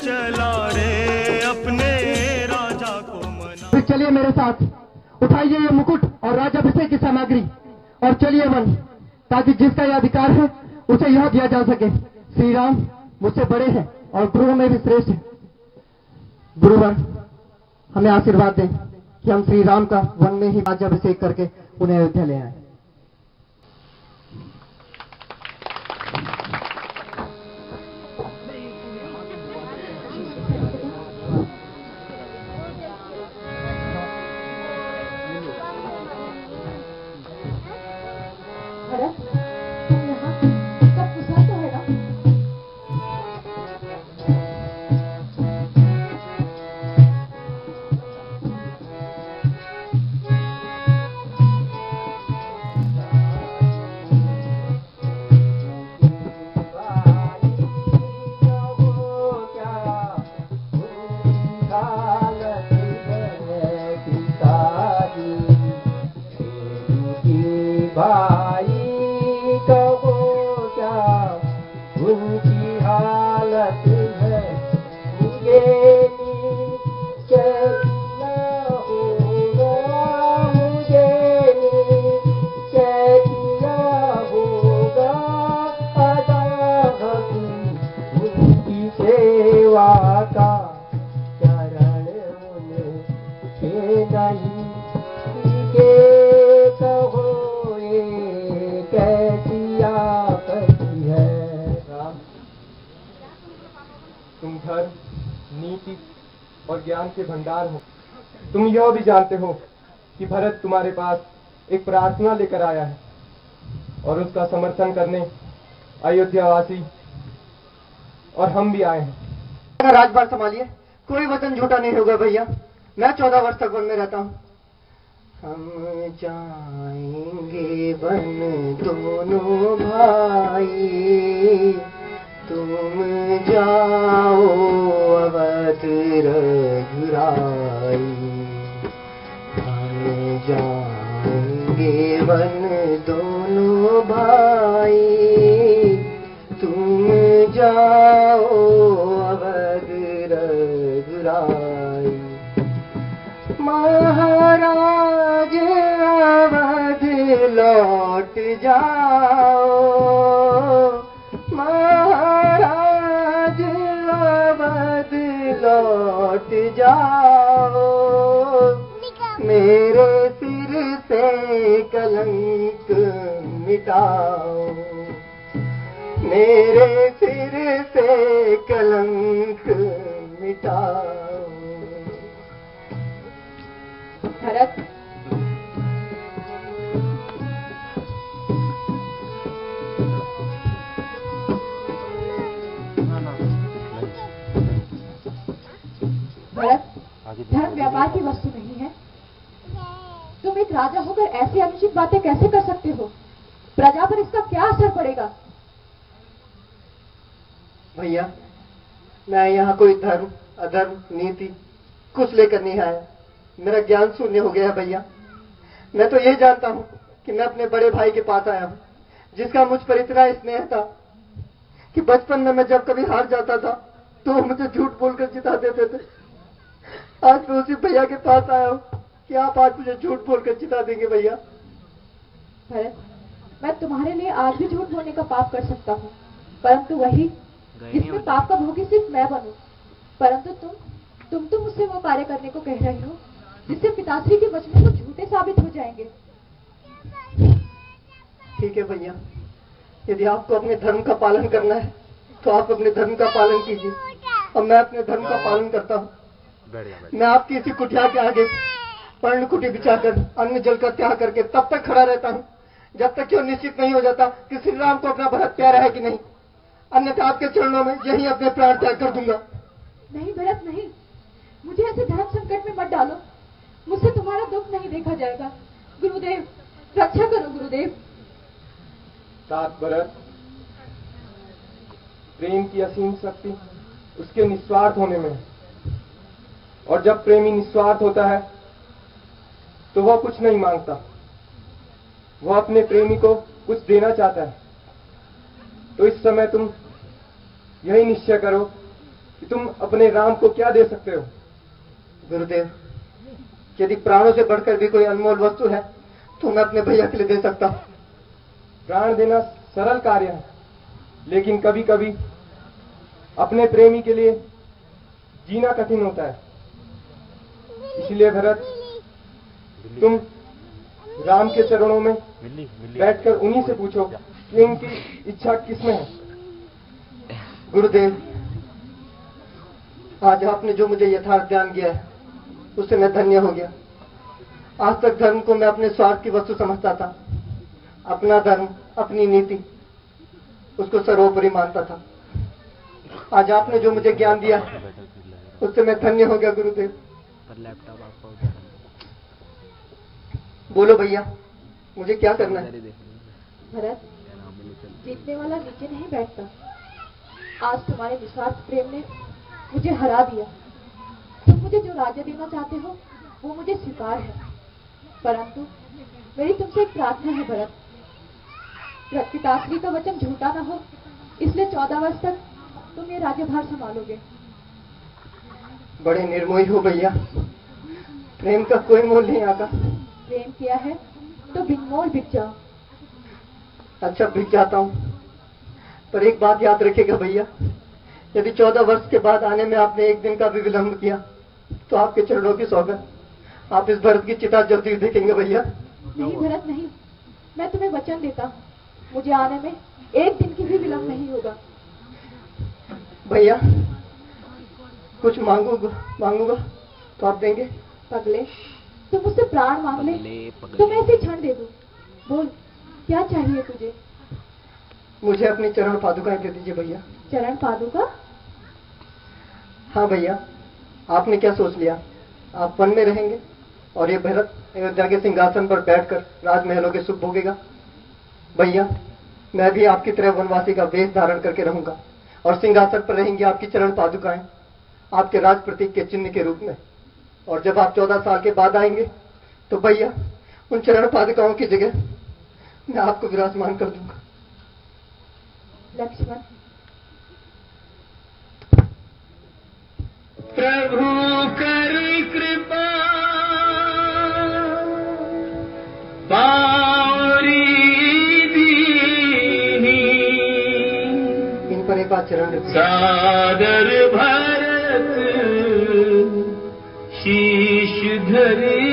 चला रे अपने राजा को मना। चलिए मेरे साथ, उठाइए ये मुकुट और राज्याभिषेक की सामग्री और चलिए वन, ताकि जिसका यह अधिकार है उसे यह दिया जा सके। श्री राम मुझसे बड़े हैं और गुरुओं में भी श्रेष्ठ हैं। गुरुवर हमें आशीर्वाद दें कि हम श्री राम का वन में ही राज्याभिषेक करके उन्हें अयोध्या ले आए। तुम धर्म, नीति और ज्ञान के भंडार हो। तुम यह भी जानते हो कि भरत तुम्हारे पास एक प्रार्थना लेकर आया है और उसका समर्थन करने अयोध्यावासी और हम भी आए हैं। राजभार संभालिए, कोई वचन झूठा नहीं होगा भैया। मैं 14 वर्ष तक वन में रहता हूँ। हम जाएंगे वन दोनों भाई, तुम जाओ अवध रघुराई। हम जाएंगे वन दोनों भाई, तुम जाओ अवध रघुराई। महाराज अवध लौट जाओ, महाराज अवध लौट जाओ। मेरे सिर से कलंक मिटाओ, मेरे सिर से कलंक मिटाओ। भरत, भरत, धर्म व्यापार की वस्तु नहीं है। तुम एक राजा होकर ऐसी अनुचित बातें कैसे कर सकते हो? प्रजा पर इसका क्या असर पड़ेगा? भैया, मैं यहाँ कोई धर्म, अधर्म, नीति कुछ लेकर नहीं आया। मेरा ज्ञान शून्य हो गया है भैया। मैं तो ये जानता हूँ कि मैं अपने बड़े भाई के पास आया हूँ, जिसका मुझ पर इतना स्नेह था कि बचपन में मैं जब कभी हार जाता था तो वो मुझे झूठ बोलकर जिता देते थे। आज मैं उसी भैया के पास आया हूँ कि आप आज मुझे झूठ बोलकर जिता देंगे भैया। भरत, मैं तुम्हारे लिए आज भी झूठ बोलने का पाप कर सकता हूँ, परंतु वही जिसमें पाप का भोगी सिर्फ मैं बनूं। परंतु तुम तो मुझसे वो कार्य करने को कह रहे हो जिससे पिताश्री के वचनों को झूठे साबित हो जाएंगे। ठीक है भैया, यदि आपको अपने धर्म का पालन करना है तो आप अपने धर्म का पालन कीजिए और मैं अपने धर्म का पालन करता हूँ। मैं आपकी इसी कुटिया के आगे पर्ण कुटी बिछाकर अन्न जल का त्याग करके तब तक खड़ा रहता हूँ जब तक कि निश्चित नहीं हो जाता कि श्री राम को अपना भरत प्यारा है कि नहीं। अन्यथा आपके चरणों में यही अपने प्राण त्याग कर दूंगा। नहीं भरत, नहीं, मुझे ऐसे धर्म संकट में मत डालो। मुझसे तुम्हारा दुख नहीं देखा जाएगा। गुरुदेव, रक्षा करो गुरुदेव। साथ भरत, प्रेम की असीम शक्ति उसके निस्वार्थ होने में है, और जब प्रेमी निस्वार्थ होता है तो वह कुछ नहीं मांगता, वह अपने प्रेमी को कुछ देना चाहता है। तो इस समय तुम यही निश्चय करो कि तुम अपने राम को क्या दे सकते हो। गुरुदेव, यदि प्राणों से बढ़कर भी कोई अनमोल वस्तु है तो मैं अपने भैया के लिए दे सकता हूं। प्राण देना सरल कार्य है, लेकिन कभी कभी अपने प्रेमी के लिए जीना कठिन होता है। इसलिए भरत, तुम राम के चरणों में बैठकर उन्हीं से पूछो कि उनकी इच्छा किसमें है। गुरुदेव, आज आपने जो मुझे यथार्थ ज्ञान दिया है उससे मैं धन्य हो गया। आज तक धर्म को मैं अपने स्वार्थ की वस्तु समझता था। अपना धर्म, अपनी नीति, उसको सर्वोपरि मानता था। आज आपने जो मुझे ज्ञान दिया उससे मैं धन्य हो गया गुरुदेव। बोलो भैया, मुझे क्या करना है? भरत, जीतने वाला नीचे नहीं बैठता। आज तुम्हारे निस्वार्थ प्रेम ने मुझे हरा दिया। तुम मुझे जो राज्य देना चाहते हो वो मुझे स्वीकार है, परंतु मेरी तुमसे एक प्रार्थना है भरत। पिताश्री का वचन झूठा ना हो, इसलिए 14 वर्ष तक तुम ये राज्यभार संभालोगे। बड़े निर्मोही हो भैया, प्रेम का कोई मोल नहीं आता। प्रेम किया है तो बिनमोल बिक जाओ। अच्छा, बिक जाता हूं, पर एक बात याद रखिएगा भैया, यदि 14 वर्ष के बाद आने में आपने एक दिन का भी विलंब किया तो आपके चरणों की सौगंध, आप इस भरत की चिता जलती हुई देखेंगे भैया। नहीं भरत, नहीं, मैं तुम्हें वचन देता हूँ, मुझे आने में एक दिन की भी विलंब नहीं होगा। भैया, कुछ मांगूंगा तो आप देंगे? पगले, तुम मुझसे प्राण मांग ले तो मैं इसे क्षण दे दूं। बोल, क्या चाहिए तुझे? मुझे अपनी चरण पादुकाएं दे दीजिए भैया। चरण पादुका? हाँ भैया, आपने क्या सोच लिया आप वन में रहेंगे और ये भरत अयोध्या के सिंहासन पर बैठकर राजमहलों के सुख भोगेगा? भैया, मैं भी आपकी तरह वनवासी का वेश धारण करके रहूंगा और सिंहासन पर रहेंगी आपकी चरण पादुकाएं, आपके राज प्रतीक के चिन्ह के रूप में। और जब आप 14 साल के बाद आएंगे तो भैया, उन चरण पादुकाओं की जगह मैं आपको विराजमान कर दूंगा। लक्ष्मण, प्रभु करी कृपा बारी दीनी, इन पर एक बार चरण रखिए। सादर भरत शीश धरे